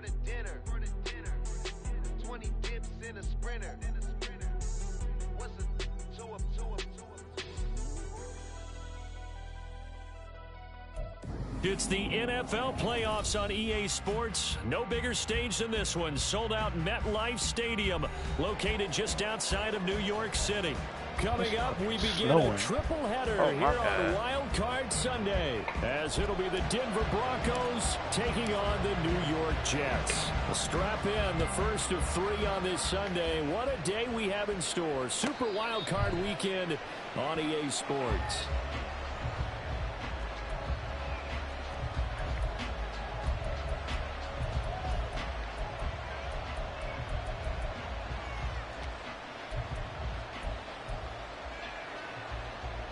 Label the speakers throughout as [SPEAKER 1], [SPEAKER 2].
[SPEAKER 1] the dinner. 20 dips in a sprinter. What's a
[SPEAKER 2] It's the NFL playoffs on EA Sports. No bigger stage than this one. Sold out MetLife Stadium, located just outside of New York City. Coming up, we begin a triple header here on Wild Card Sunday, as it'll be the Denver Broncos taking on the New York Jets. Strap in, the first of 3 on this Sunday. What a day we have in store. Super Wild Card Weekend on EA Sports.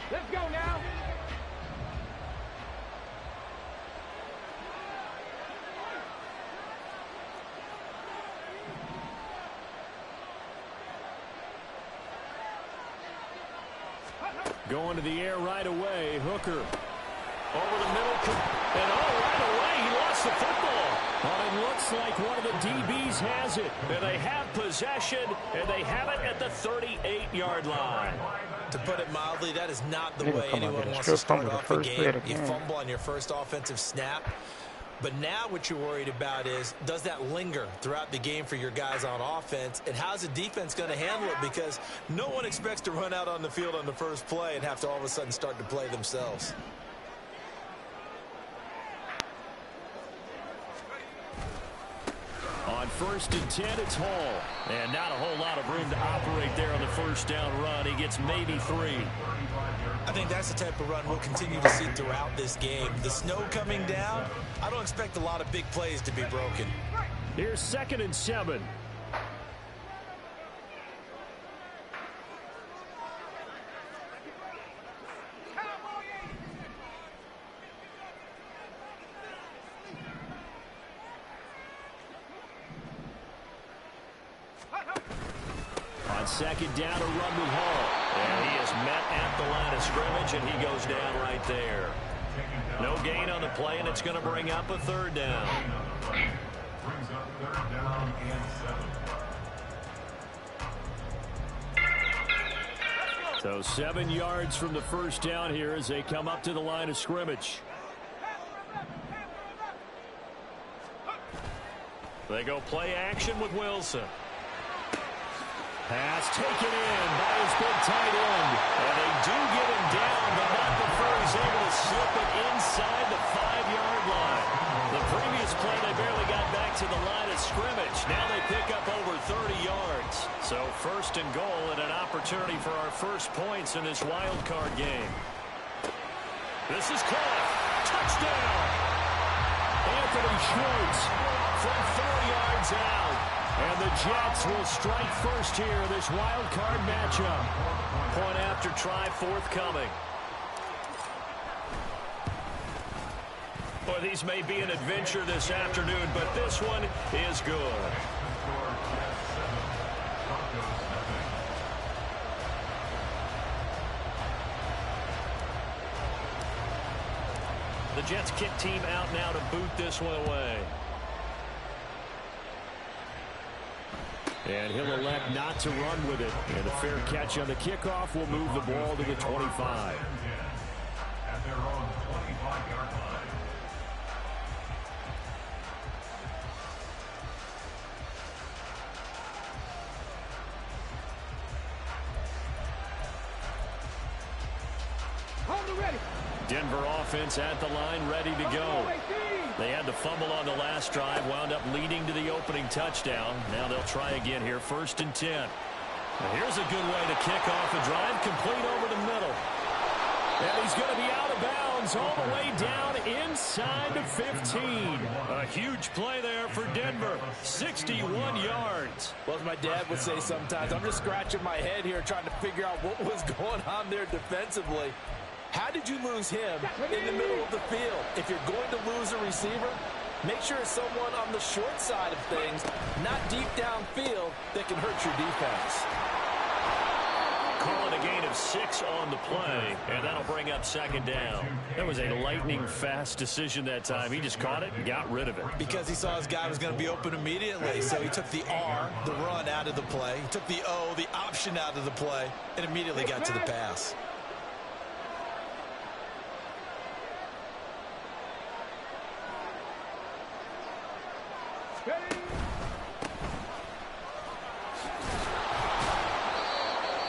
[SPEAKER 3] Let's go now.
[SPEAKER 2] Going to the air right away. Hooker over the middle. And right away he lost the football. Well, it looks like one of the DBs has it. And they have possession, and they have it at the 38-yard line.
[SPEAKER 4] To put it mildly, that is not the way anyone wants to start off a game. You fumble on your first offensive snap. But now what you're worried about is, does that linger throughout the game for your guys on offense? And how's the defense going to handle it? Because no one expects to run out on the field on the first play and have to all of a sudden start to play themselves.
[SPEAKER 2] On 1st and 10, it's Hall. And not a whole lot of room to operate there on the first down run. He gets maybe 3.
[SPEAKER 4] I think that's the type of run we'll continue to see throughout this game. The snow coming down, I don't expect a lot of big plays to be broken.
[SPEAKER 2] Here's 2nd and 7. On 2nd down, a run with Hall. And he is met at the line of scrimmage, and he goes down right there. No gain on the play, and it's going to bring up a 3rd down.
[SPEAKER 5] Brings up 3rd down and 7.
[SPEAKER 2] So 7 yards from the first down here as they come up to the line of scrimmage. They go play action with Wilson. Pass taken in by his big tight end. And they do get him down, but not before he's able to slip it inside the 5-yard line. The previous play, they barely got back to the line of scrimmage. Now they pick up over 30 yards. So 1st and goal and an opportunity for our first points in this wild card game. This is caught. Touchdown! Anthony Schwartz from 4 yards out. And the Jets will strike first here in this wild card matchup. Point after try forthcoming. Well, these may be an adventure this afternoon, but this one is good. The Jets kick team out now to boot this one away. And he'll elect not to run with it. And a fair catch on the kickoff will move the ball to the 25.
[SPEAKER 5] At their own 25-yard line.
[SPEAKER 3] Hold it ready.
[SPEAKER 2] Denver offense at the line, ready to go. They had the fumble on the last drive, wound up leading to the opening touchdown. Now they'll try again here, 1st and 10. Now here's a good way to kick off a drive, complete over the middle. And he's going to be out of bounds all the way down inside the 15. A huge play there for Denver, 61 yards.
[SPEAKER 4] Well, as my dad would say sometimes, I'm just scratching my head here trying to figure out what was going on there defensively. How did you lose him in the middle of the field? If you're going to lose a receiver, make sure it's someone on the short side of things, not deep downfield, that can hurt your defense.
[SPEAKER 2] call it a gain of 6 on the play, and that'll bring up second down. That was a lightning-fast decision that time. He just caught it and got rid of it.
[SPEAKER 4] Because he saw his guy was going to be open immediately, so he took the R, the run, out of the play. He took the O, the option, out of the play, and immediately got to the pass.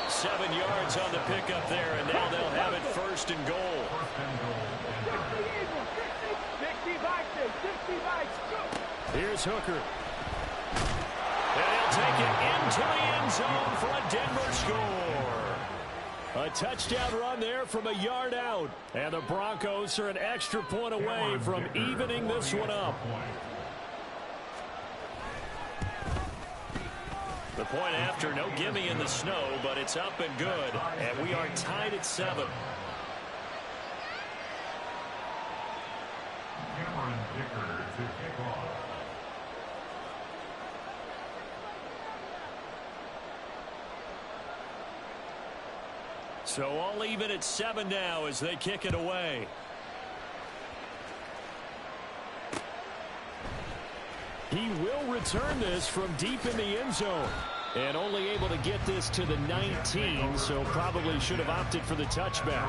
[SPEAKER 2] Seven yards on the pickup there, and now they'll have it first and goal. Here's Hooker. And he'll take it into the end zone for a Denver score. A touchdown run there from a yard out. And the Broncos are an extra point away from evening this one up. The point after, no gimme in the snow, but it's up and good. And we are tied at 7.
[SPEAKER 5] Cameron Dicker to kick off.
[SPEAKER 2] So all even at 7 now as they kick it away. He will return this from deep in the end zone. And only able to get this to the 19, so probably should have opted for the touchback.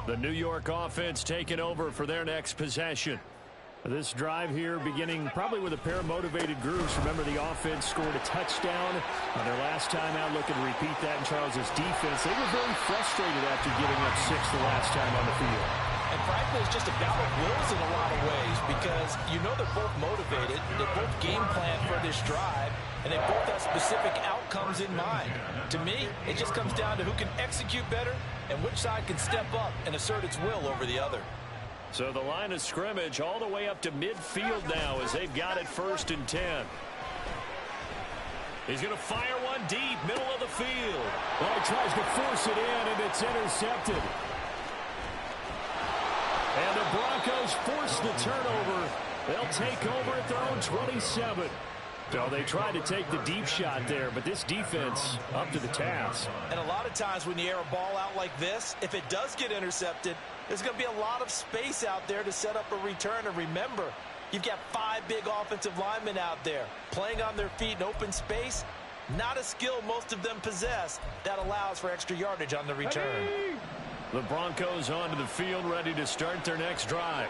[SPEAKER 2] The New York offense taking over for their next possession. This drive here beginning probably with a pair of motivated groups. Remember, the offense scored a touchdown on their last time out. Looking to repeat that in Charles's defense. They were very frustrated after giving up 6 the last time on the field.
[SPEAKER 4] And frankly, it's just a battle of wills in a lot of ways because you know they're both motivated. They both game plan for this drive, and they both have specific outcomes in mind. To me, it just comes down to who can execute better and which side can step up and assert its will over the other.
[SPEAKER 2] So the line of scrimmage all the way up to midfield now as they've got it first and 10. He's going to fire one deep, middle of the field.
[SPEAKER 3] Well, he tries to force it in, and it's intercepted.
[SPEAKER 2] And the Broncos force the turnover. They'll take over at their own 27. So they tried to take the deep shot there, but this defense up to the task.
[SPEAKER 4] And a lot of times when you air a ball out like this, if it does get intercepted, there's going to be a lot of space out there to set up a return. And remember, you've got 5 big offensive linemen out there playing on their feet in open space. Not a skill most of them possess that allows for extra yardage on the return.
[SPEAKER 2] The Broncos onto the field, ready to start their next drive.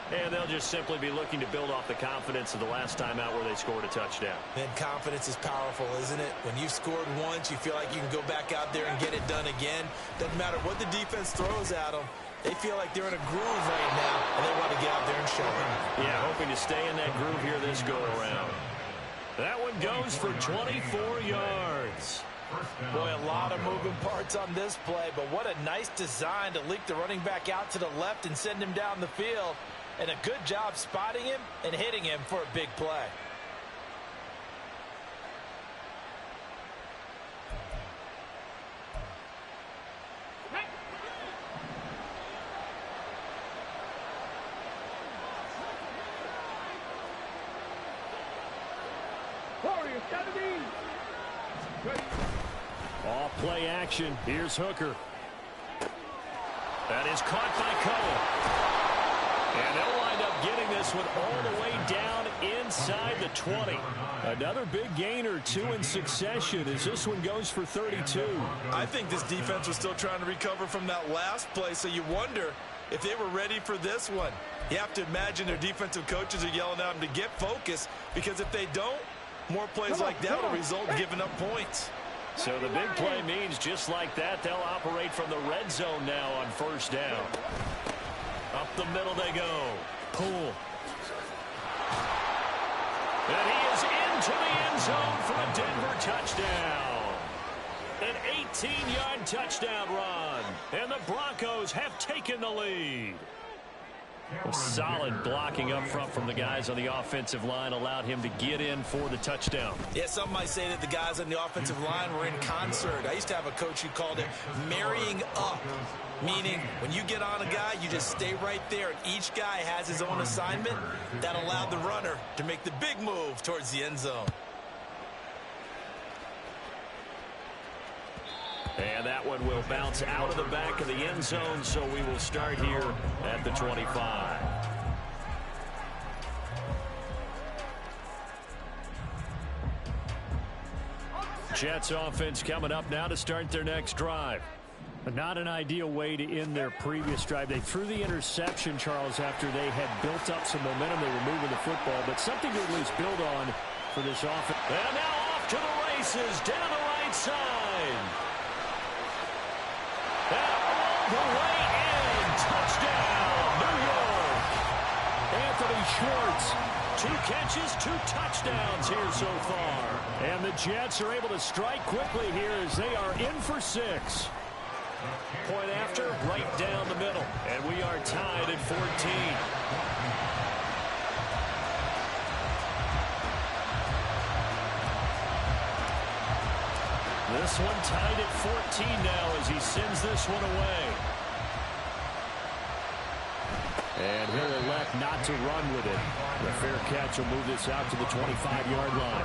[SPEAKER 2] And they'll just simply be looking to build off the confidence of the last time out where they scored a touchdown.
[SPEAKER 4] And confidence is powerful, isn't it? When you've scored once, you feel like you can go back out there and get it done again. Doesn't matter what the defense throws at them. They feel like they're in a groove right now, and they want to get out there and show it.
[SPEAKER 2] Yeah, hoping to stay in that groove here this go-around. That one goes for 24 yards.
[SPEAKER 4] Boy, a lot of moving parts on this play, but what a nice design to leak the running back out to the left and send him down the field. And a good job spotting him and hitting him for a big play.
[SPEAKER 2] Off play action. Here's Hooker. That is caught by Cole. And they'll wind up getting this one all the way down inside the 20. Another big gain or 2 in succession as this one goes for 32.
[SPEAKER 4] I think this defense was still trying to recover from that last play, so you wonder if they were ready for this one. You have to imagine their defensive coaches are yelling at them to get focused, because if they don't, more plays like that will result in giving up points.
[SPEAKER 2] So the big play means just like that, they'll operate from the red zone now on first down. Up the middle they go. Poole. And he is into the end zone for a Denver touchdown. An 18-yard touchdown run. And the Broncos have taken the lead. Well, solid blocking up front from the guys on the offensive line allowed him to get in for the touchdown.
[SPEAKER 4] Yeah, some might say that the guys on the offensive line were in concert. I used to have a coach who called it marrying up, meaning when you get on a guy, you just stay right there, and each guy has his own assignment. That allowed the runner to make the big move towards the end zone.
[SPEAKER 2] And that one will bounce out of the back of the end zone, so we will start here at the 25. Jets offense coming up now to start their next drive.
[SPEAKER 3] But not an ideal way to end their previous drive. They threw the interception, Charles, after they had built up some momentum. They were moving the football, but something to at least build on for this offense.
[SPEAKER 2] And now off to the races down the right side. And all the way in. Touchdown, New York.
[SPEAKER 3] Anthony Schwartz.
[SPEAKER 2] 2 catches, 2 touchdowns here so far.
[SPEAKER 3] And the Jets are able to strike quickly here as they are in for 6.
[SPEAKER 2] Point after, right down the middle. And we are tied at 14. This one tied at 14 now as he sends this one away.
[SPEAKER 3] And he'll elect not to run with it. The fair catch will move this out to the 25-yard line.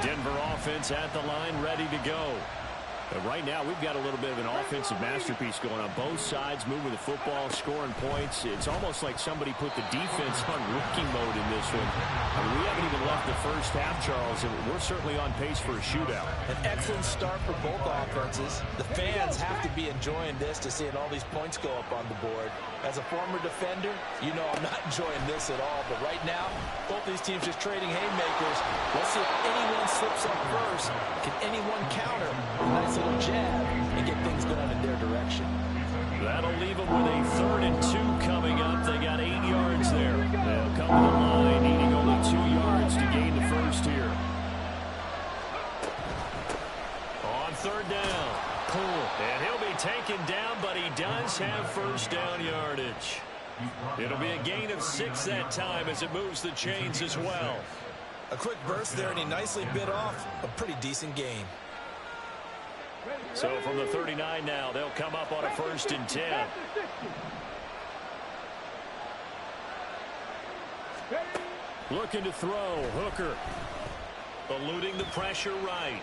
[SPEAKER 2] Denver offense at the line, ready to go.
[SPEAKER 3] But right now, we've got a little bit of an offensive masterpiece going on. Both sides moving the football, scoring points. It's almost like somebody put the defense on rookie mode in this one. I mean, we haven't even left the first half, Charles, and we're certainly on pace for a shootout.
[SPEAKER 4] An excellent start for both offenses. The fans have to be enjoying this to seeing all these points go up on the board. As a former defender, you know I'm not enjoying this at all. But right now, both these teams just trading haymakers. Let's see if anyone slips up first. Can anyone counter a nice little jab and get things going in their direction?
[SPEAKER 2] That'll leave them with a 3rd and 2 coming up. They got 8 yards there. They'll come to the line, needing only 2 yards to gain the first here. On 3rd down. Pull. And he'll be taken down, but he does have first down yardage. It'll be a gain of 6 that time as it moves the chains as well.
[SPEAKER 4] A quick burst there, and he nicely bit off a pretty decent gain.
[SPEAKER 2] So from the 39 now, they'll come up on a 1st and 10.
[SPEAKER 3] Looking to throw. Hooker.
[SPEAKER 2] Eluding the pressure right.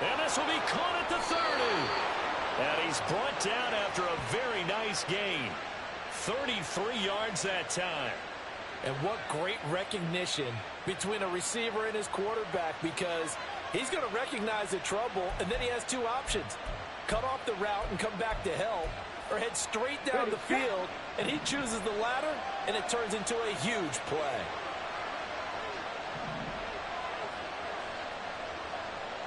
[SPEAKER 2] And this will be caught at the 30. And he's brought down after a very nice gain. 33 yards that time.
[SPEAKER 4] And what great recognition between a receiver and his quarterback, because he's going to recognize the trouble, and then he has 2 options. Cut off the route and come back to help, or head straight down the field, and he chooses the latter, and it turns into a huge play.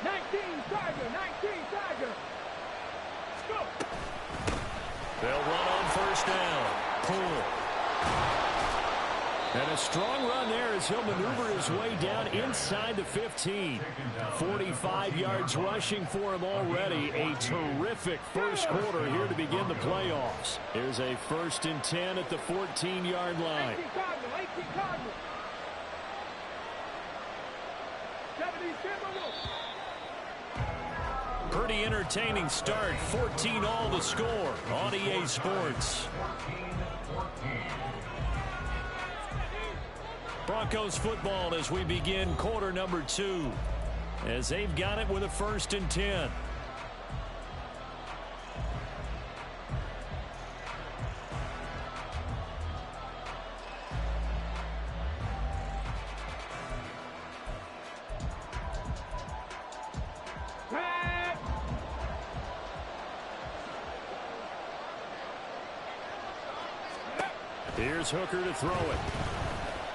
[SPEAKER 6] 19 Tiger. Go.
[SPEAKER 2] They'll run on 1st down.
[SPEAKER 3] Pull. And a strong run there as he'll maneuver his way down inside the 15. 45 yards rushing for him already. A terrific first quarter here to begin the playoffs. Here's a 1st and 10 at the 14-yard line.
[SPEAKER 6] 18 Cardinal. 70
[SPEAKER 2] Pretty entertaining start. 14 all the score on EA Sports. Broncos football as we begin quarter number 2. As they've got it with a 1st and 10.
[SPEAKER 3] Here's Hooker to throw it.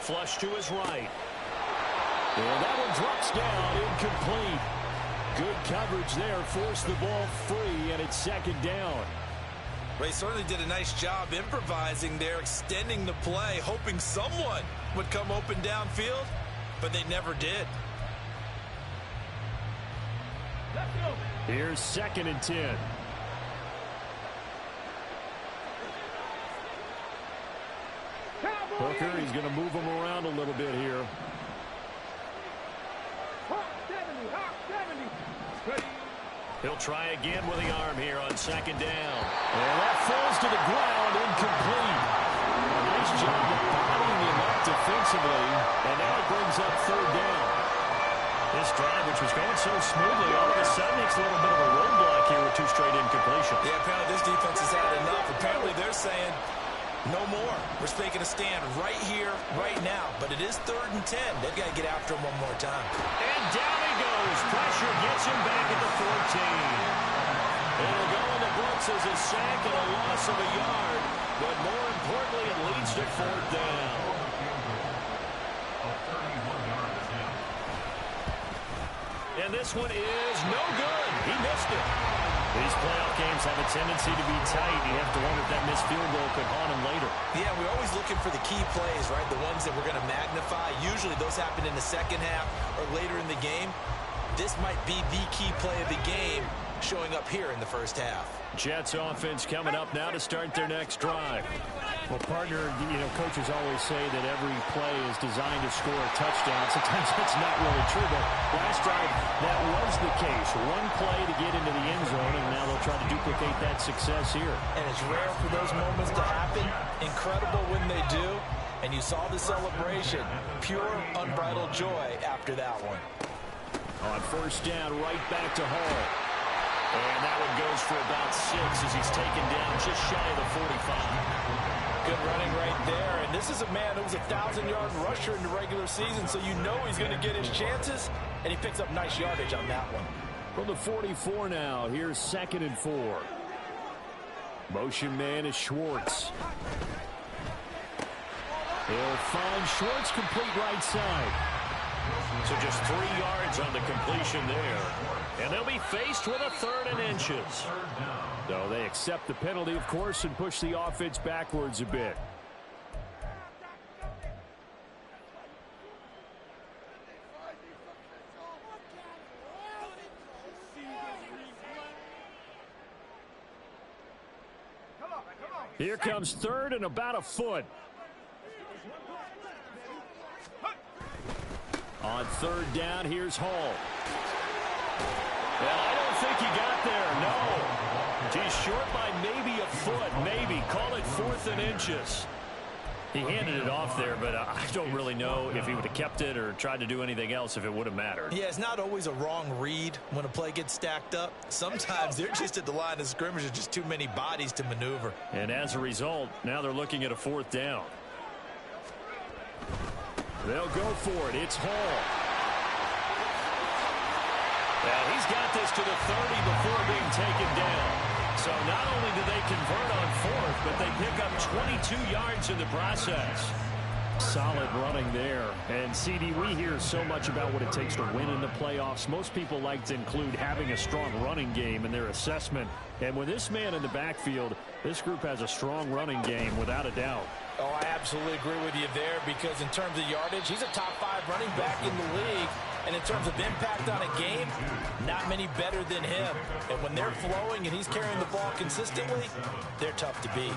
[SPEAKER 2] Flush to his right.
[SPEAKER 3] And that one drops down, incomplete. Good coverage there, forced the ball free, and it's 2nd down.
[SPEAKER 4] Ray certainly did a nice job improvising there, extending the play, hoping someone would come open downfield, but they never did.
[SPEAKER 3] Here's 2nd and 10. Hooker, he's going to move him around a little bit here. He'll try again with the arm here on 2nd down. And that falls to the ground, incomplete. A nice job of bodying him up defensively, and now it brings up 3rd down. This drive, which was going so smoothly, all of a sudden it's a little bit of a roadblock here with 2 straight incompletions.
[SPEAKER 4] Yeah, apparently this defense has had enough. Apparently they're saying, no more. We're making a stand right here, right now. But it is 3rd and 10. They've got to get after him one more time.
[SPEAKER 3] And down he goes. Pressure gets him back at the 14. It'll go in the books as a sack and a loss of a yard. But more importantly, it leads to 4th down. And this one is no good. He missed it. These playoff games have a tendency to be tight. You have to wonder if that missed field goal could haunt him later.
[SPEAKER 4] Yeah, we're always looking for the key plays, right? The ones that we're going to magnify. Usually those happen in the second half or later in the game. This might be the key play of the game showing up here in the first half.
[SPEAKER 3] Jets offense coming up now to start their next drive. Well, partner, coaches always say that every play is designed to score a touchdown. Sometimes that's not really true, but last drive, that was the case. One play to get into the end zone, and now they'll try to duplicate that success here.
[SPEAKER 4] And it's rare for those moments to happen. Incredible when they do. And you saw the celebration. Pure, unbridled joy after that one.
[SPEAKER 3] On 1st down, right back to Hall. And that one goes for about 6 as he's taken down just shy of the 45.
[SPEAKER 4] Good running right there. And this is a man who was a 1,000-yard rusher in the regular season, so you know he's going to get his chances, and he picks up nice yardage on that one.
[SPEAKER 3] From the 44 now, here's 2nd and 4. Motion man is Schwartz. He'll find Schwartz complete right side. So just 3 yards on the completion there. And they'll be faced with a 3rd and inches. So they accept the penalty, of course, and push the offense backwards a bit. Here comes 3rd and about a foot. On 3rd down, here's Hall. Well, I don't think he got there, no. He's short by maybe a foot, maybe. Call it 4th and inches. He handed it off there, but I don't really know if he would have kept it or tried to do anything else if it would have mattered.
[SPEAKER 4] Yeah, it's not always a wrong read when a play gets stacked up. Sometimes they're just at the line of scrimmage. There's just too many bodies to maneuver.
[SPEAKER 3] And as a result, now they're looking at a 4th down. They'll go for it. It's Hall. Well, he's got this to the 30 before being taken down. So not only do they convert on 4th, but they pick up 22 yards in the process. Solid running there. And, CD, we hear so much about what it takes to win in the playoffs. Most people like to include having a strong running game in their assessment. And with this man in the backfield, this group has a strong running game without a doubt.
[SPEAKER 4] Oh, I absolutely agree with you there because in terms of yardage, he's a top 5 running back in the league. And in terms of impact on a game, not many better than him. And when they're flowing and he's carrying the ball consistently, they're tough to beat.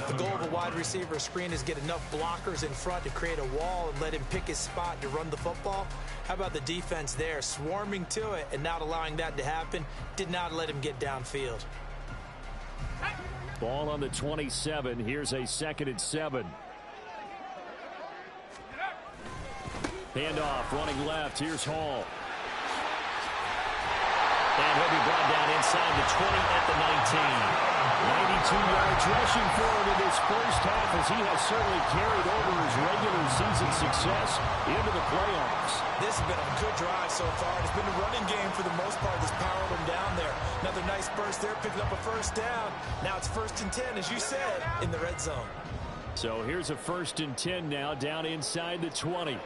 [SPEAKER 4] The goal of a wide receiver screen is get enough blockers in front to create a wall and let him pick his spot to run the football. How about the defense there, swarming to it and not allowing that to happen? Did not let him get downfield.
[SPEAKER 3] Ball on the 27. Here's a 2nd and 7. Handoff, running left. Here's Hall. And he'll be brought down inside the 20 at the 19. 92 yards rushing for him in this first half as he has certainly carried over his regular season success into the playoffs.
[SPEAKER 4] This has been a good drive so far. It's been a running game for the most part that's powered him down there. Another nice burst there, picking up a 1st down. Now it's 1st and 10, as you said, in the red zone.
[SPEAKER 3] So here's a 1st and 10 now, down inside the 20.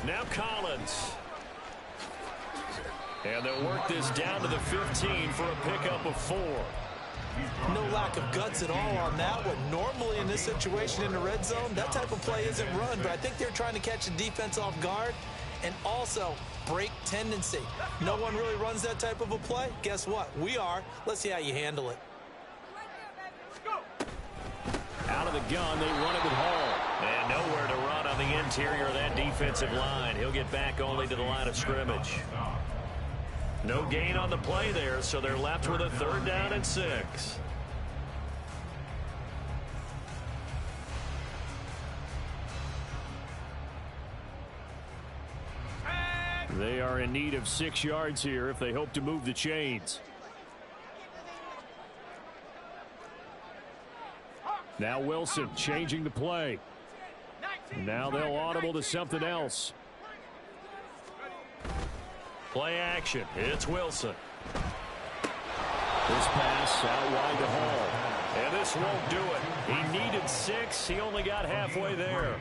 [SPEAKER 3] Now Collins. And they'll work this down to the 15 for a pickup of 4.
[SPEAKER 4] No lack of guts at all on that one. Normally in this situation in the red zone, that type of play isn't run, but I think they're trying to catch the defense off guard and also break tendency. No one really runs that type of a play. Guess what? We are. Let's see how you handle it.
[SPEAKER 3] Out of the gun, they run it with Hall.
[SPEAKER 2] And nowhere to run on the interior of that defensive line. He'll get back only to the line of scrimmage. No gain on the play there, so they're left with a 3rd down and 6.
[SPEAKER 3] They are in need of 6 yards here if they hope to move the chains. Now Wilson changing the play. Now they'll audible to something else.
[SPEAKER 2] Play action. It's Wilson.
[SPEAKER 3] This pass out wide to Hall.
[SPEAKER 2] And this won't do it. He needed 6. He only got halfway there.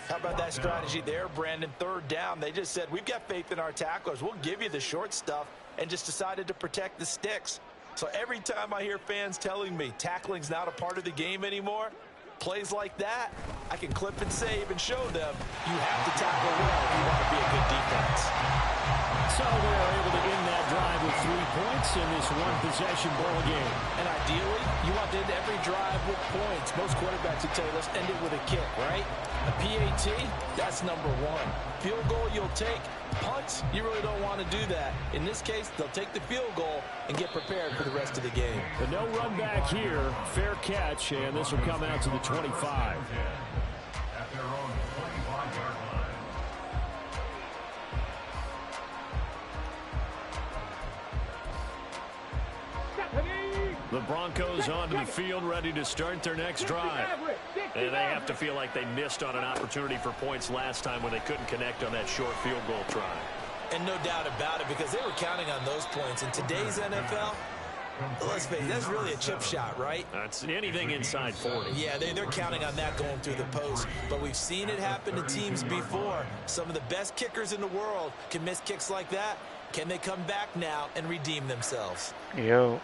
[SPEAKER 4] How about that strategy there, Brandon? 3rd down. They just said, we've got faith in our tacklers. We'll give you the short stuff, and just decided to protect the sticks. So every time I hear fans telling me tackling's not a part of the game anymore, plays like that, I can clip and save and show them you have to tackle well if you want to be a good defense.
[SPEAKER 3] So they are able to end that drive with 3 points in this one-possession ball game.
[SPEAKER 4] And ideally, you want to end every drive with points. Most quarterbacks would tell you, let's end it with a kick, right? A PAT, that's number 1. Field goal you'll take. Punts, you really don't want to do that. In this case, they'll take the field goal and get prepared for the rest of the game.
[SPEAKER 3] But no run back here. Fair catch, and this will come out to the 25.
[SPEAKER 5] At their own 25-yard line.
[SPEAKER 3] The Broncos onto the field, ready to start their next drive.
[SPEAKER 2] And they have to feel like they missed on an opportunity for points last time when they couldn't connect on that short field goal try.
[SPEAKER 4] And no doubt about it, because they were counting on those points. In today's NFL, let's face it, that's really a chip shot, right?
[SPEAKER 2] That's anything inside 40.
[SPEAKER 4] Yeah, they're counting on that going through the post. But we've seen it happen to teams before. Some of the best kickers in the world can miss kicks like that. Can they come back now and redeem themselves?
[SPEAKER 7] Yo.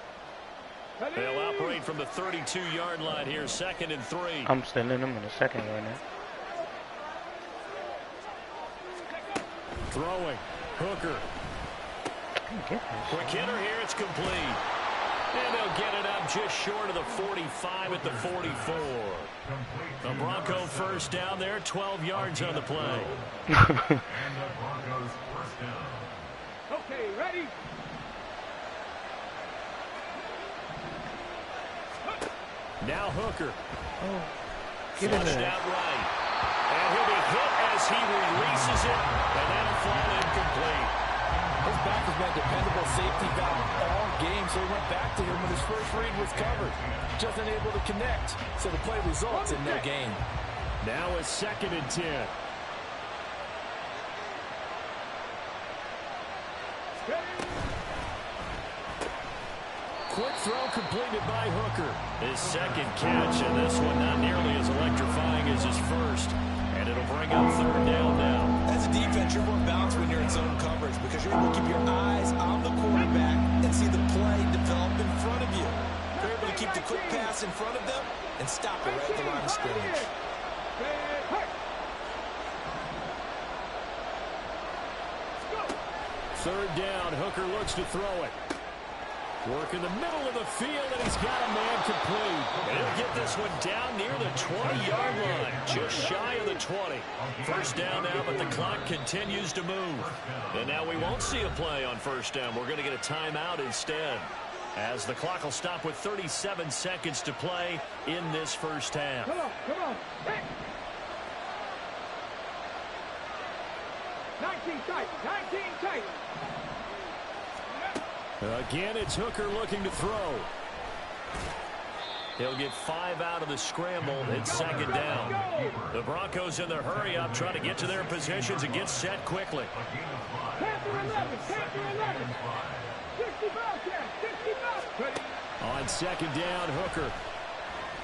[SPEAKER 2] They'll operate from the 32-yard line here, 2nd and 3.
[SPEAKER 7] I'm sending them in a second right now.
[SPEAKER 3] Throwing. Hooker.
[SPEAKER 2] Quick hitter here, it's complete. And they'll get it up just short of the 45 at the 44. The Bronco 1st down there, 12 yards on the play.
[SPEAKER 5] And the Broncos 1st down.
[SPEAKER 6] Okay, ready?
[SPEAKER 3] Now Hooker.
[SPEAKER 7] Oh, get in
[SPEAKER 2] Flushed
[SPEAKER 7] there.
[SPEAKER 2] out right. And he'll be hit as he releases it. And that'll fall incomplete.
[SPEAKER 4] His back has been a dependable safety valve all game, so he went back to him when his first read was covered. Just unable to connect, so the play results in no gain.
[SPEAKER 3] Now a 2nd and 10. Quick throw completed by Hooker.
[SPEAKER 2] His 2nd catch, and this one not nearly as electrifying as his first. And it'll bring up 3rd down now.
[SPEAKER 4] As a defense, you're more balanced when you're in zone coverage because you're able to keep your eyes on the quarterback and see the play develop in front of you. You're able to keep the quick pass in front of them and stop it right at the line of scrimmage.
[SPEAKER 3] 3rd down. Hooker looks to throw it. Work in the middle of the field, and he's got a man complete.
[SPEAKER 2] And he'll get this one down near the 20-yard line, just shy of the 20. 1st down now, but the clock continues to move. And now we won't see a play on 1st down. We're going to get a timeout instead, as the clock will stop with 37 seconds to play in this 1st half.
[SPEAKER 6] Come on. Hey. 19 tight.
[SPEAKER 3] Again, it's Hooker looking to throw.
[SPEAKER 2] He'll get 5 out of the scramble. It's 2nd down. The Broncos in their hurry up, trying to get to their positions and get set quickly.
[SPEAKER 6] Panther 11. 60 Bobcats.
[SPEAKER 3] On 2nd down, Hooker.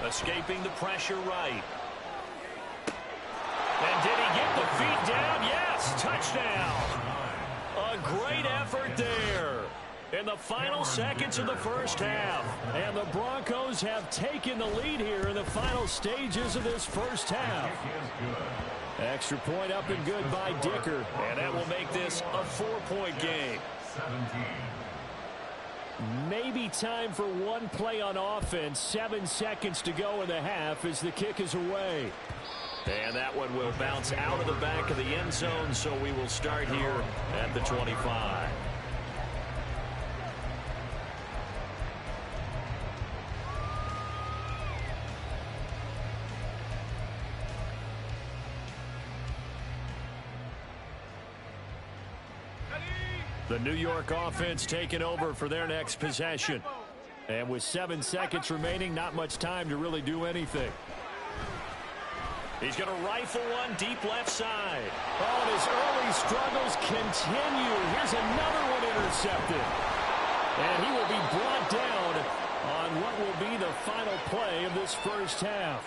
[SPEAKER 2] Escaping the pressure right. And did he get the feet down? Yes, touchdown. A great effort there.
[SPEAKER 3] In the final seconds of the first half. And the Broncos have taken the lead here in the final stages of this first half. Extra point up and good by Dicker. And that will make this a 4-point game.
[SPEAKER 5] 17.
[SPEAKER 3] Maybe time for one play on offense. 7 seconds to go in the half as the kick is away. And that one will bounce out of the back of the end zone, so we will start here at the 25. The New York offense taking over for their next possession. And with 7 seconds remaining, not much time to really do anything. He's going to rifle one deep left side. Oh, and his early struggles continue. Here's another one intercepted. And he will be brought down on what will be the final play of this first half.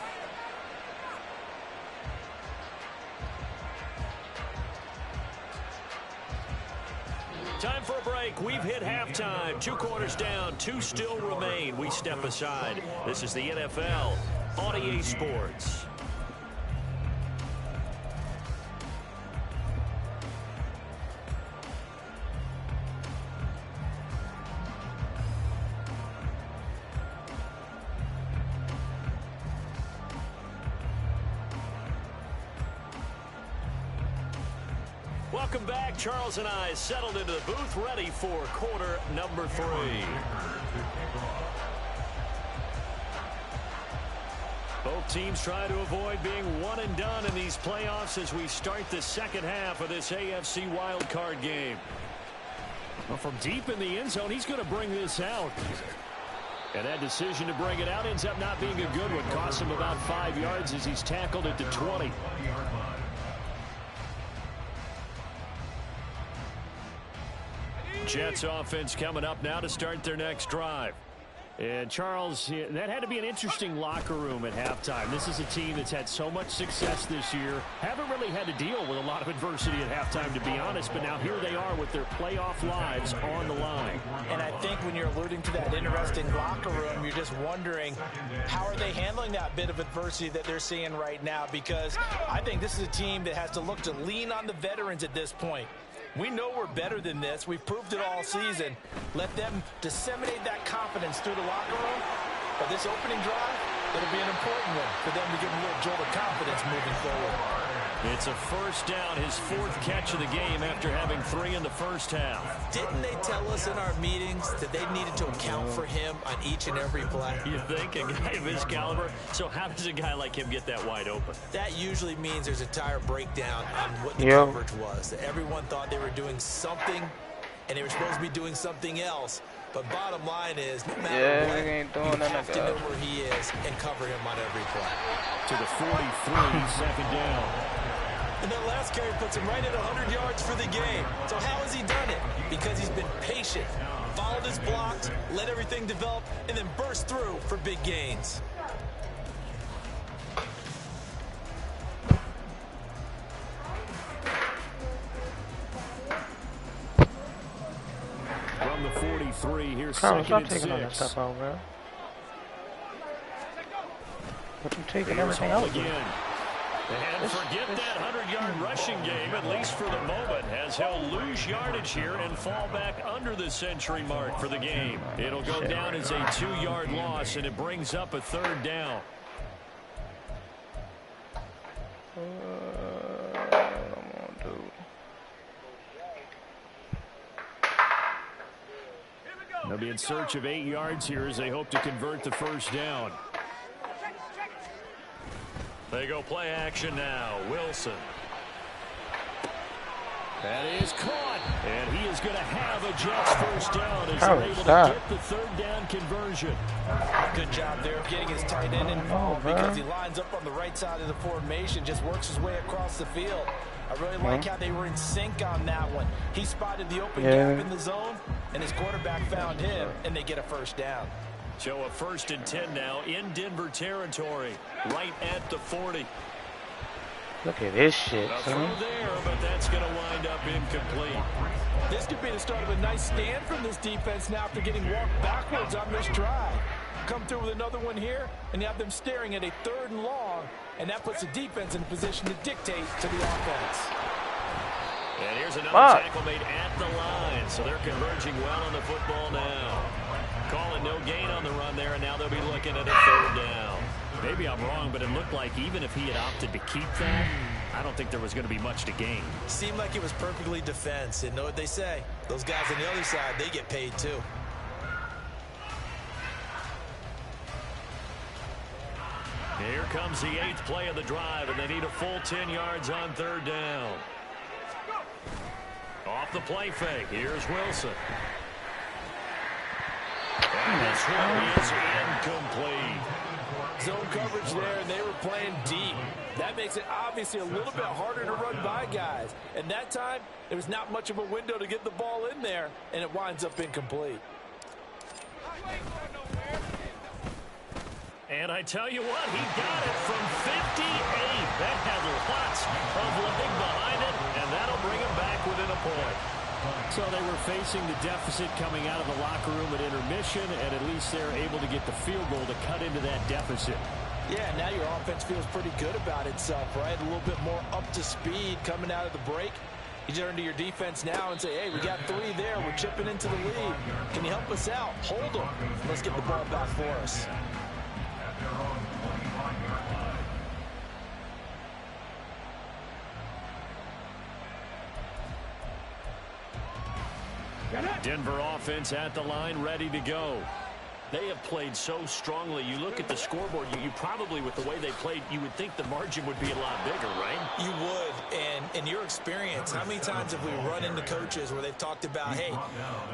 [SPEAKER 3] Time for a break. We've hit halftime. 2 quarters down. 2 still remain. We step aside. This is the NFL on EA Sports. Welcome back. Charles and I settled into the booth, ready for quarter number 3. Both teams try to avoid being one and done in these playoffs as we start the second half of this AFC wildcard game. Well, from deep in the end zone, he's going to bring this out. And that decision to bring it out ends up not being a good one. Costs him about 5 yards as he's tackled at the 20. Jets offense coming up now to start their next drive. And Charles, that had to be an interesting locker room at halftime. This is a team that's had so much success this year. Haven't really had to deal with a lot of adversity at halftime, to be honest. But now here they are with their playoff lives on the line.
[SPEAKER 4] And I think when you're alluding to that interesting locker room, you're just wondering how are they handling that bit of adversity that they're seeing right now? Because I think this is a team that has to look to lean on the veterans at this point. We know we're better than this. We've proved it all season. Let them disseminate that confidence through the locker room. But this opening drive, it'll be an important one for them to give them a little jolt of confidence moving forward.
[SPEAKER 3] It's a first down, his 4th catch of the game after having 3 in the first half.
[SPEAKER 4] Didn't they tell us in our meetings that they needed to account for him on each and every play?
[SPEAKER 3] You think? A guy of his caliber? So how does a guy like him get that wide open?
[SPEAKER 4] That usually means there's a tire breakdown on what the coverage was. That everyone thought they were doing something, and they were supposed to be doing something else. But bottom line is, no matter what, you have to know where he is and cover him on every play.
[SPEAKER 3] To the 43, second down.
[SPEAKER 4] And that last carry puts him right at 100 yards for the game. So how has he done it? Because he's been patient, followed his blocks, let everything develop, and then burst through for big gains.
[SPEAKER 3] From the 43, here's
[SPEAKER 7] Carlos,
[SPEAKER 3] second
[SPEAKER 7] stop
[SPEAKER 3] and
[SPEAKER 7] taking all that
[SPEAKER 3] 6.
[SPEAKER 7] stuff out, bro. But you taking
[SPEAKER 3] Here's
[SPEAKER 7] everything
[SPEAKER 3] Hall
[SPEAKER 7] out.
[SPEAKER 3] again. And forget that 100-yard rushing game, at least for the moment, as he'll lose yardage here and fall back under the century mark for the game. It'll go down as a 2-yard loss, and it brings up a 3rd down. They'll be in search of 8 yards here as they hope to convert the first down. They go play action now. Wilson. That is caught. And he is going to have a Jets first down as they're able to get the 3rd down conversion.
[SPEAKER 4] Good job there of getting his tight end involved because he lines up on the right side of the formation, just works his way across the field. I really like how they were in sync on that one. He spotted the open gap in the zone, and his quarterback found him, and they get a first down.
[SPEAKER 3] So a 1st and 10 now in Denver territory, right at the 40.
[SPEAKER 7] Look at this shit, son.
[SPEAKER 2] There, but that's going to wind up incomplete.
[SPEAKER 8] This could be the start of a nice stand from this defense now after getting walked backwards on this drive. Come through with another one here, and you have them staring at a 3rd and long, and that puts the defense in a position to dictate to the offense.
[SPEAKER 2] And here's another tackle made at the line, so they're converging well on the football now. Calling no gain on the run there, and now they'll be looking at a 3rd down.
[SPEAKER 3] Maybe I'm wrong, but it looked like even if he had opted to keep that, I don't think there was going to be much to gain.
[SPEAKER 4] Seemed like it was perfectly defense. And know what they say? Those guys on the other side, they get paid too.
[SPEAKER 2] Here comes the 8th play of the drive, and they need a full 10 yards on 3rd down. Off the play fake. Here's Wilson. And this one is incomplete.
[SPEAKER 8] Zone coverage there, and they were playing deep. That makes it obviously a little bit harder to run by guys. And that time, there was not much of a window to get the ball in there, and it winds up incomplete.
[SPEAKER 2] And I tell you what, he got it from 58. That had lots of leg behind it, and that'll bring him back within a point.
[SPEAKER 3] So they were facing the deficit coming out of the locker room at intermission, and at least they're able to get the field goal to cut into that deficit.
[SPEAKER 8] Yeah, now your offense feels pretty good about itself, right? A little bit more up to speed coming out of the break. You turn to your defense now and say, hey, we got 3 there. We're chipping into the lead. Can you help us out? Hold them. Let's get the ball back for us.
[SPEAKER 3] Denver offense at the line, ready to go.
[SPEAKER 2] They have played so strongly. You look at the scoreboard, you probably, with the way they played, you would think the margin would be a lot bigger, right?
[SPEAKER 4] You would. And in your experience, how many times have we run into coaches where they've talked about, hey,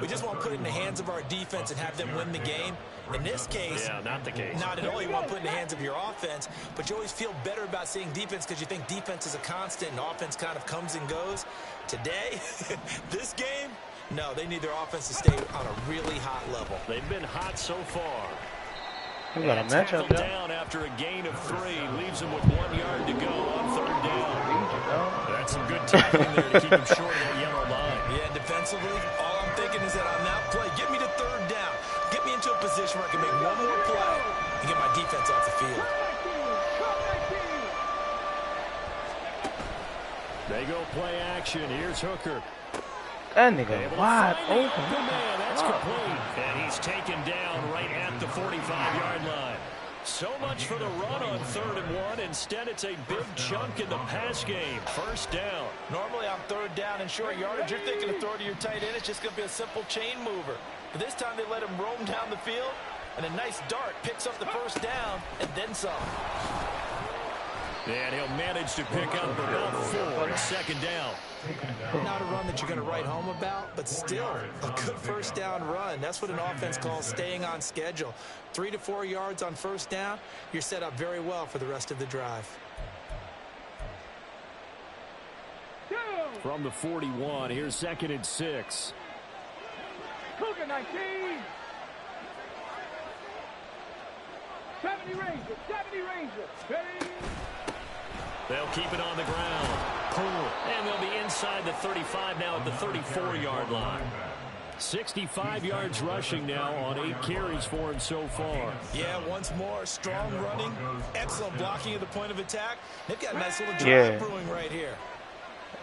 [SPEAKER 4] we just want to put it in the hands of our defense and have them win the game? In this case,
[SPEAKER 2] yeah, not the case.
[SPEAKER 4] Not at all. You want to put it in the hands of your offense, but you always feel better about seeing defense because you think defense is a constant and offense kind of comes and goes. Today, this game, no, they need their offense to stay on a really hot level.
[SPEAKER 2] They've been hot so far.
[SPEAKER 7] We got a matchup
[SPEAKER 2] down after a gain of 3. Leaves him with 1 yard to go on 3rd down.
[SPEAKER 3] That's some good tackling there to keep him short of that yellow line.
[SPEAKER 4] Yeah, defensively, all I'm thinking is that on that play, get me to 3rd down. Get me into a position where I can make one more play and get my defense off the field.
[SPEAKER 3] They go play action. Here's Hooker.
[SPEAKER 7] That nigga wide open.
[SPEAKER 3] Man, that's complete. And he's taken down right at the 45-yard line.
[SPEAKER 2] So much for the run on 3rd and 1. Instead, it's a big chunk in the pass game. 1st down.
[SPEAKER 8] Normally on 3rd down and short yardage, you're thinking of throw to your tight end. It's just going to be a simple chain mover. But this time they let him roam down the field, and a nice dart picks up the 1st down and then some.
[SPEAKER 2] And he'll manage to pick up about 4. It's 2nd down.
[SPEAKER 4] Not a run that you're going to write home about, but still a good 1st down run. That's what an offense calls staying on schedule. 3 to 4 yards on 1st down, you're set up very well for the rest of the drive.
[SPEAKER 3] From the 41, here's 2nd and 6.
[SPEAKER 6] Cougar 19. 70 Rangers. 70 Rangers. Ready?
[SPEAKER 2] They'll keep it on the ground. And they'll be inside the 35 now at the 34-yard line.
[SPEAKER 3] 65 yards rushing now on 8 carries for him so far.
[SPEAKER 4] Yeah, once more, strong running, excellent blocking at the point of attack. They've got a nice little drive brewing right here.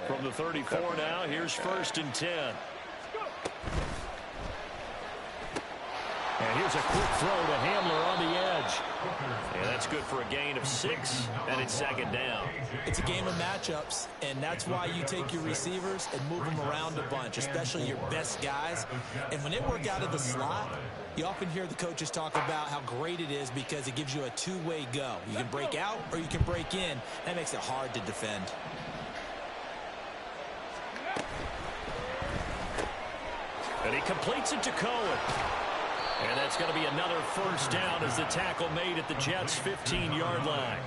[SPEAKER 2] From the 34 now, here's 1st and 10.
[SPEAKER 3] And here's a quick throw to Hamler on the edge.
[SPEAKER 2] And that's good for a gain of 6, and it's 2nd down.
[SPEAKER 4] It's a game of matchups, and that's why you take your receivers and move them around a bunch, especially your best guys. And when they work out of the slot, you often hear the coaches talk about how great it is because it gives you a two-way go. You can break out or you can break in. That makes it hard to defend.
[SPEAKER 2] And he completes it to Cohen. And that's going to be another 1st down as the tackle made at the Jets' 15-yard line.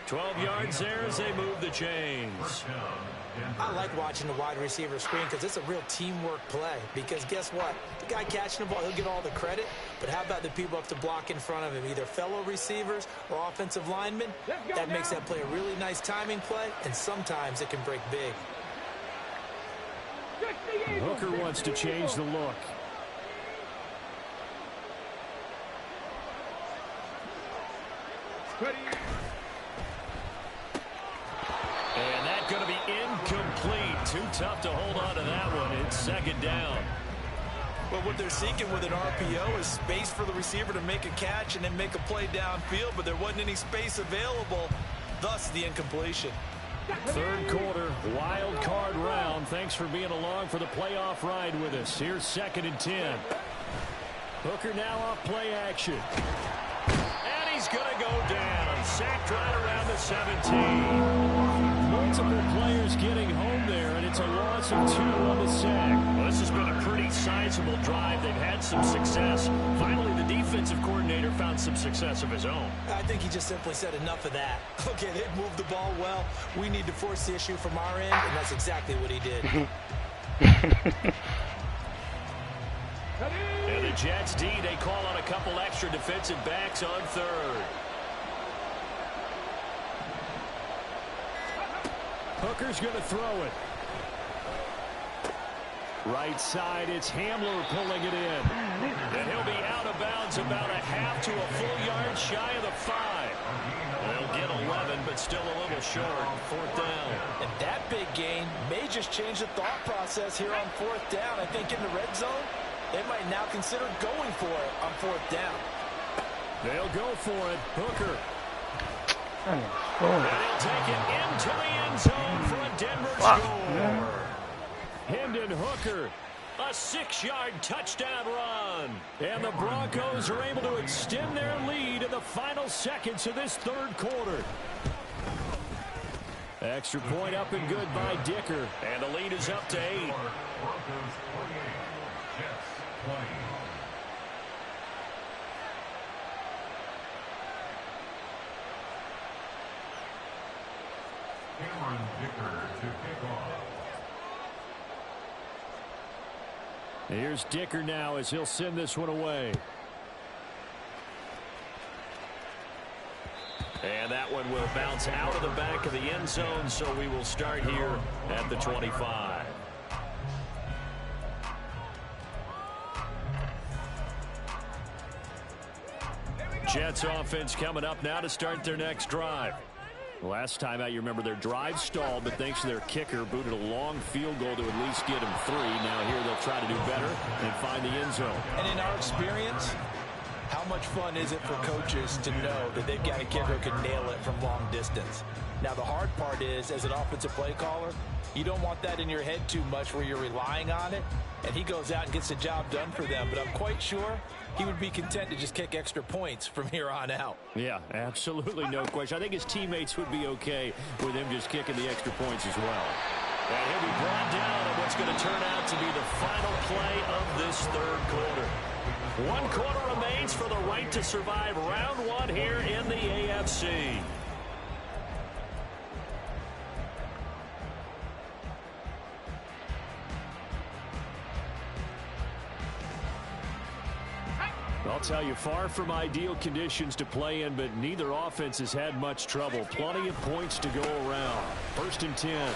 [SPEAKER 2] 12 yards there as they move the chains.
[SPEAKER 4] I like watching the wide receiver screen because it's a real teamwork play. Because guess what? The guy catching the ball, he'll get all the credit. But how about the people up to block in front of him, either fellow receivers or offensive linemen? That makes that play a really nice timing play, and sometimes it can break big.
[SPEAKER 3] Hooker wants to change the look. And that's going to be incomplete. Too tough to hold on to that one. It's second down.
[SPEAKER 8] Well, what they're seeking with an RPO is space for the receiver to make a catch and then make a play downfield, but there wasn't any space available, thus the incompletion.
[SPEAKER 3] Third quarter, wild card round. Thanks for being along for the playoff ride with us. Here's 2nd and 10. Hooker now off play action. And he's going to go down. Sacked right around the 17. Multiple players getting home there, and it's a loss of 2 on the sack. Well, this has been a pretty sizable drive. They've had some success. Finally, the defensive coordinator found some success of his own.
[SPEAKER 4] I think he just simply said enough of that. Okay, they've moved the ball well. We need to force the issue from our end, and that's exactly what he did.
[SPEAKER 3] And the Jets D, they call on a couple extra defensive backs on third. Hooker's going to throw it. Right side, it's Hamler pulling it in. And he'll be out of bounds about a half to a full yard shy of the 5. They'll get 11, but still a little short. 4th down.
[SPEAKER 8] And that big gain may just change the thought process here on 4th down. I think in the red zone, they might now consider going for it on 4th down.
[SPEAKER 3] They'll go for it. Hooker. And he'll take it into the end zone for a Denver score. Hendon Hooker, a 6-yard touchdown run. And the Broncos are able to extend their lead in the final seconds of this third quarter. Extra point up and good by Dicker. And the lead is up to 8.
[SPEAKER 5] Broncos 48, Jets 20. Cameron Dicker to kick off.
[SPEAKER 3] Here's Dicker now as he'll send this one away. And that one will bounce out of the back of the end zone, so we will start here at the 25. Jets offense coming up now to start their next drive. Last time out, you remember their drive stalled, but thanks to their kicker, booted a long field goal to at least get him 3. Now here they'll try to do better and find the end zone.
[SPEAKER 8] And in our experience, how much fun is it for coaches to know that they've got a kicker who can nail it from long distance? Now, the hard part is, as an offensive play caller, you don't want that in your head too much where you're relying on it, and he goes out and gets the job done for them. But I'm quite sure he would be content to just kick extra points from here on out.
[SPEAKER 3] Yeah, absolutely no question. I think his teammates would be okay with him just kicking the extra points as well. And he'll be brought down on what's going to turn out to be the final play of this third quarter. 1 quarter remains for the right to survive round 1 here in the AFC. I'll tell you, far from ideal conditions to play in, but neither offense has had much trouble. Plenty of points to go around. 1st and 10.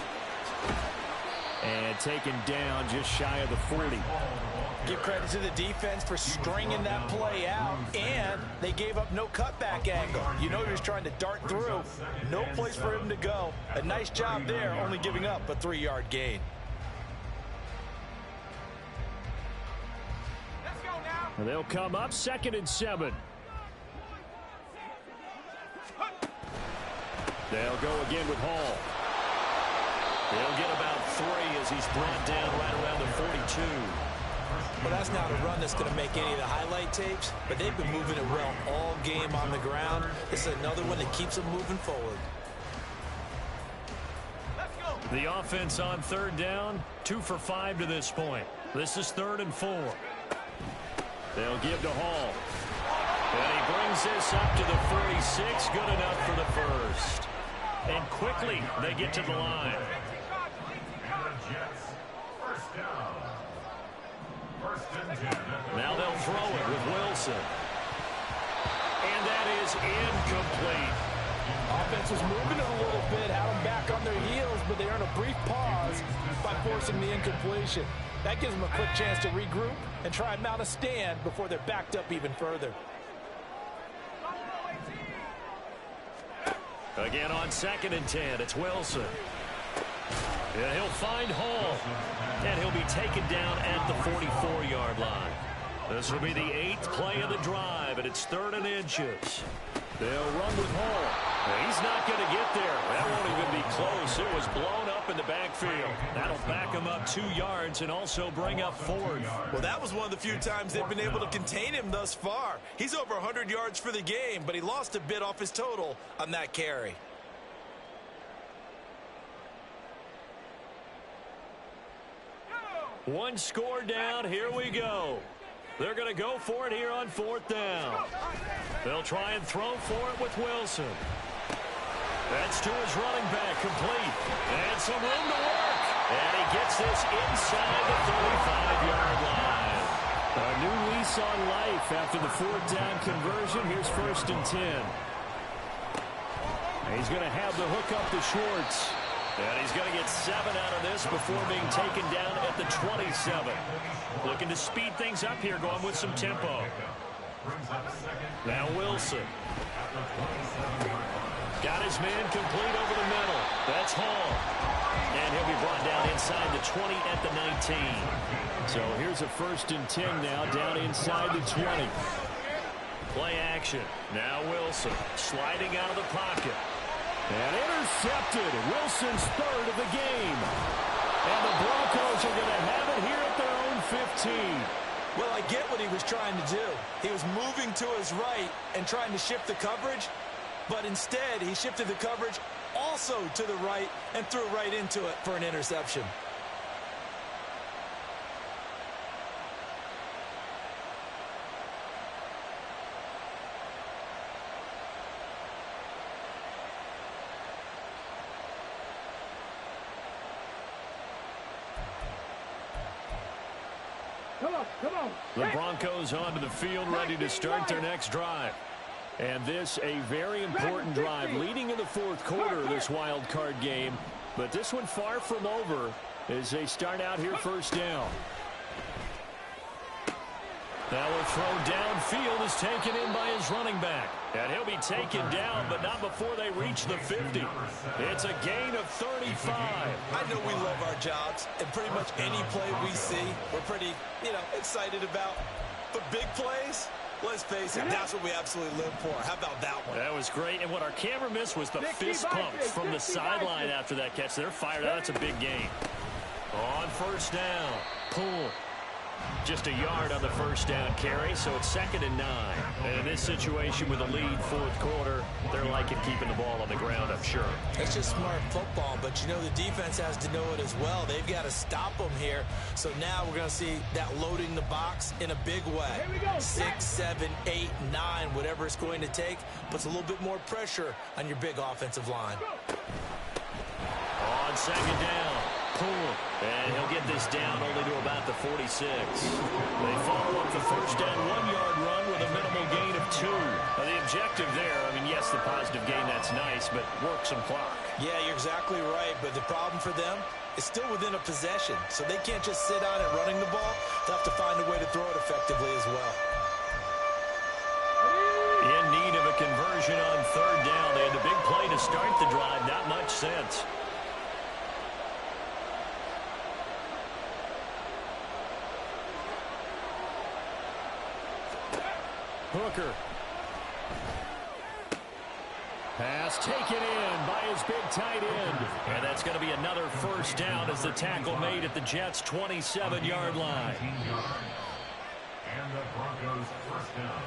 [SPEAKER 3] And taken down just shy of the 40.
[SPEAKER 8] Give credit to the defense for stringing that play out, and they gave up no cutback angle. You know he was trying to dart through. No place for him to go. A nice job there, only giving up a 3-yard gain.
[SPEAKER 3] They'll come up 2nd and 7. They'll go again with Hall. They'll get about 3 as he's brought down right around the 42.
[SPEAKER 4] Well, that's not a run that's going to make any of the highlight tapes, but they've been moving it well all game on the ground. This is another one that keeps them moving forward.
[SPEAKER 3] The offense on 3rd down, 2 for 5 to this point. This is 3rd and 4. They'll give to Hall. And he brings this up to the 46. Good enough for the first. And quickly, they get to the line. Now they'll throw it with Wilson. And that is incomplete.
[SPEAKER 8] Offense was moving it a little bit, had them back on their heels, but they earn a brief pause by forcing the incompletion. That gives them a quick chance to regroup and try and mount a stand before they're backed up even further.
[SPEAKER 3] Again on 2nd and 10, it's Wilson. And he'll find Hall. And he'll be taken down at the 44-yard line. This will be the 8th play of the drive, and it's 3rd and inches. They'll run with Hall. He's not going to get there. That won't even be close. It was blown up in the backfield. That'll back him up 2 yards and also bring up 4th.
[SPEAKER 4] Well, that was one of the few times they've been able to contain him thus far. He's over 100 yards for the game, but he lost a bit off his total on that carry.
[SPEAKER 3] One score down. Here we go. They're going to go for it here on 4th down. They'll try and throw for it with Wilson. That's to his running back, complete. And some room to work. And he gets this inside the 35-yard line. A new lease on life after the 4th down conversion. Here's 1st and 10. He's going to have the hook up to Schwartz. And he's going to get 7 out of this before being taken down at the 27. Looking to speed things up here, going with some tempo. Now Wilson. Got his man complete over the middle. That's Hall. And he'll be brought down inside the 20 at the 19. So here's a 1st and 10 now, down inside the 20. Play action. Now Wilson sliding out of the pocket. And intercepted. Wilson's 3rd of the game. And the Broncos are going to have it here at their own 15.
[SPEAKER 8] Well, I get what he was trying to do. He was moving to his right and trying to shift the coverage, but instead he shifted the coverage also to the right and threw right into it for an interception.
[SPEAKER 3] The Broncos onto the field, ready to start their next drive. And this, a very important drive leading in the 4th quarter of this wild card game. But this one far from over as they start out here 1st down. Now a throw downfield is taken in by his running back. And he'll be taken down, but not before they reach the 50. It's a gain of 35.
[SPEAKER 4] I know we love our jobs, and pretty much any play we see, we're pretty, excited about. But big plays, let's face it, that's what we absolutely live for. How about that one?
[SPEAKER 3] That was great. And what our camera missed was the fist pump from the sideline after that catch. They're fired out. That's a big gain. On 1st down, pull. Just a yard on the 1st down carry, so it's 2nd and 9. And in this situation with a lead 4th quarter, they're liking keeping the ball on the ground, I'm sure.
[SPEAKER 4] It's just smart football, but the defense has to know it as well. They've got to stop them here. So now we're going to see that loading the box in a big way. 6, 7, 8, 9, whatever it's going to take, puts a little bit more pressure on your big offensive line.
[SPEAKER 3] On 2nd down. And he'll get this down only to about the 46. They follow up the 1st down 1-yard run with a minimal gain of 2. Now the objective there, yes, the positive gain, that's nice, but work some clock.
[SPEAKER 4] Yeah, you're exactly right, but the problem for them is still within a possession, so they can't just sit on it running the ball. They'll have to find a way to throw it effectively as well.
[SPEAKER 3] In need of a conversion on 3rd down. They had the big play to start the drive, not much sense. Hooker. Pass taken in by his big tight end. And that's going to be another 1st down as the tackle made at the Jets' 27-yard line.
[SPEAKER 5] And the Broncos 1st down.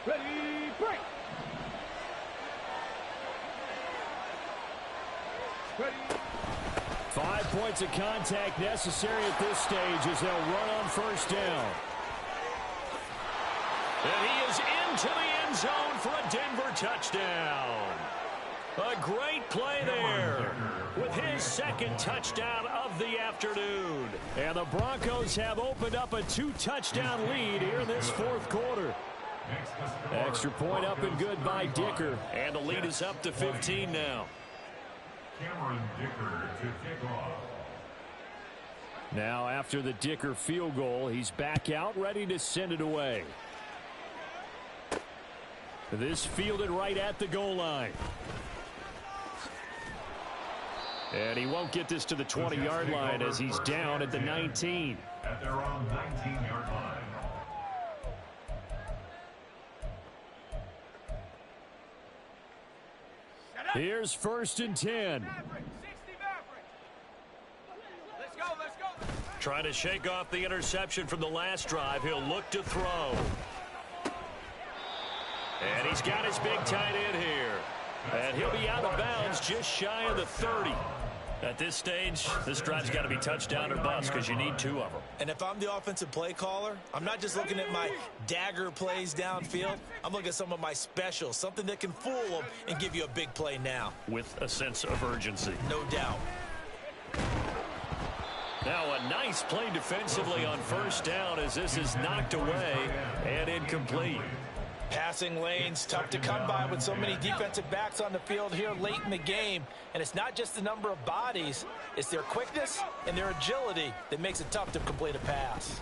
[SPEAKER 6] Ready, break.
[SPEAKER 3] 5 points of contact necessary at this stage as they'll run on 1st down. And he is into the end zone for a Denver touchdown. A great play there with his second touchdown of the afternoon. And the Broncos have opened up a 2-touchdown lead here in this fourth quarter. Extra point up and good by Dicker. And the lead is up to 15 now.
[SPEAKER 5] Cameron Dicker to kick off.
[SPEAKER 3] Now after the Dicker field goal, he's back out ready to send it away. This fielded right at the goal line. And he won't get this to the 20-yard line as he's down at the 19.
[SPEAKER 5] At their own 19-yard line.
[SPEAKER 3] Here's 1st and 10. Trying to shake off the interception from the last drive. He'll look to throw. And he's got his big tight end here. And he'll be out of bounds just shy of the 30. At this stage, this drive's got to be touchdown or bust because you need 2 of them.
[SPEAKER 4] And if I'm the offensive play caller, I'm not just looking at my dagger plays downfield. I'm looking at some of my specials, something that can fool them and give you a big play now.
[SPEAKER 3] With a sense of urgency.
[SPEAKER 4] No doubt.
[SPEAKER 3] Now a nice play defensively on 1st down as this is knocked away and incomplete.
[SPEAKER 8] Passing lanes, tough to come by with so many defensive backs on the field here late in the game. And it's not just the number of bodies, it's their quickness and their agility that makes it tough to complete a pass.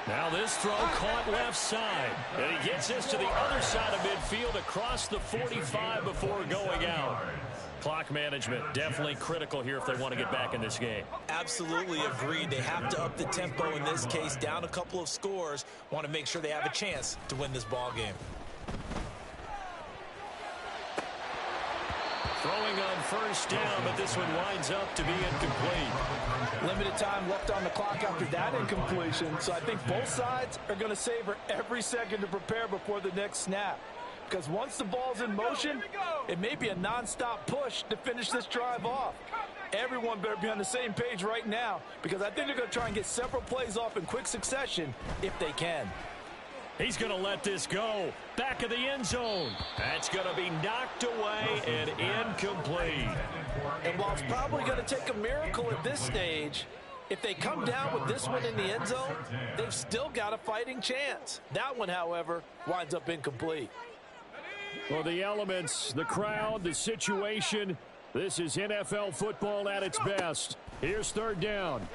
[SPEAKER 3] Now this throw caught left side. And he gets this to the other side of midfield across the 45 before going out. Clock management definitely critical here if they want to get back in this game.
[SPEAKER 4] Absolutely agreed. They have to up the tempo in this case, down a couple of scores. Want to make sure they have a chance to win this ball game.
[SPEAKER 3] Throwing on 1st down, but this one winds up to be incomplete.
[SPEAKER 8] Limited time left on the clock after that incompletion, so I think both sides are going to savor every second to prepare before the next snap. Because once the ball's in motion, it may be a non-stop push to finish this drive off. Everyone better be on the same page right now because I think they're going to try and get several plays off in quick succession if they can.
[SPEAKER 3] He's going to let this go. Back of the end zone. That's going to be knocked away and incomplete.
[SPEAKER 8] And while it's probably going to take a miracle at this stage, if they come down with this one in the end zone, they've still got a fighting chance. That one, however, winds up incomplete.
[SPEAKER 3] Well, the elements, the crowd, the situation, this is NFL football at its best. Here's 3rd down.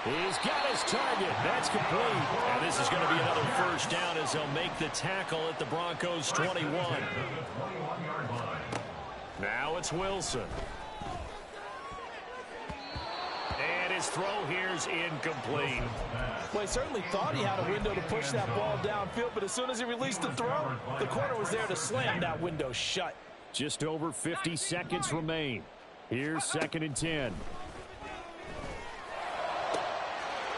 [SPEAKER 3] He's got his target. That's complete. And this is going to be another 1st down as they'll make the tackle at the Broncos 21. Now it's Wilson. And his throw here's incomplete.
[SPEAKER 8] Well, he certainly thought he had a window to push that ball downfield, but as soon as he released the throw, the corner was there to slam that window shut.
[SPEAKER 3] Just over 50 seconds remain. Here's 2nd and 10.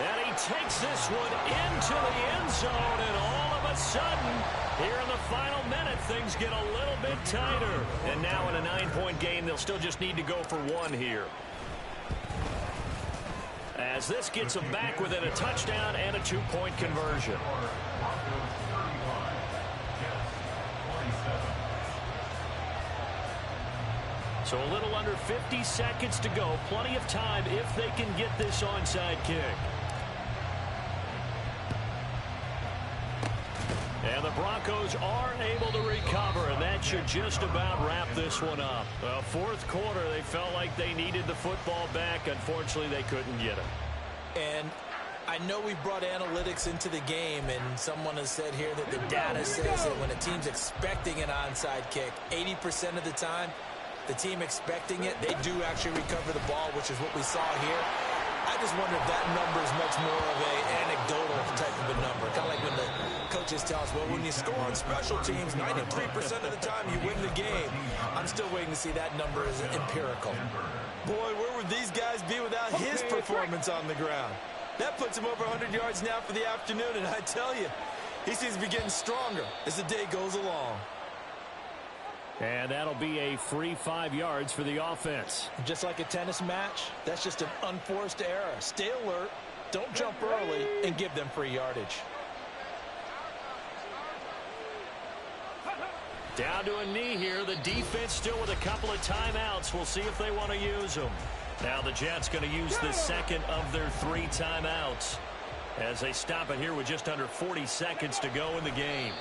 [SPEAKER 3] And he takes this one into the end zone, and all of a sudden, here in the final minute, things get a little bit tighter. And now in a 9-point game, they'll still just need to go for 1 here. As this gets them back within a touchdown and a 2-point conversion. So a little under 50 seconds to go. Plenty of time if they can get this onside kick. And the Broncos are able to recover, and that should just about wrap this one up. Well, 4th quarter, they felt like they needed the football back. Unfortunately, they couldn't get it.
[SPEAKER 4] And I know we brought analytics into the game, and someone has said here that the data says that when a team's expecting an onside kick, 80% of the time, the team expecting it, they do actually recover the ball, which is what we saw here. I just wonder if that number is much more of an anecdotal type of a number. Kind of like when the coaches tell us, well, when you score on special teams, 93% of the time you win the game. I'm still waiting to see that number is empirical. Boy, where would these guys be without his performance on the ground? That puts him over 100 yards now for the afternoon, and I tell you, he seems to be getting stronger as the day goes along.
[SPEAKER 3] And that'll be a free 5 yards for the offense.
[SPEAKER 8] Just like a tennis match, that's just an unforced error. Stay alert, Don't jump early and give them free yardage.
[SPEAKER 3] Down to a knee here. The defense still with a couple of timeouts. We'll see if they want to use them. Now the Jets going to use the second of their 3 timeouts as they stop it here with just under 40 seconds to go in the game.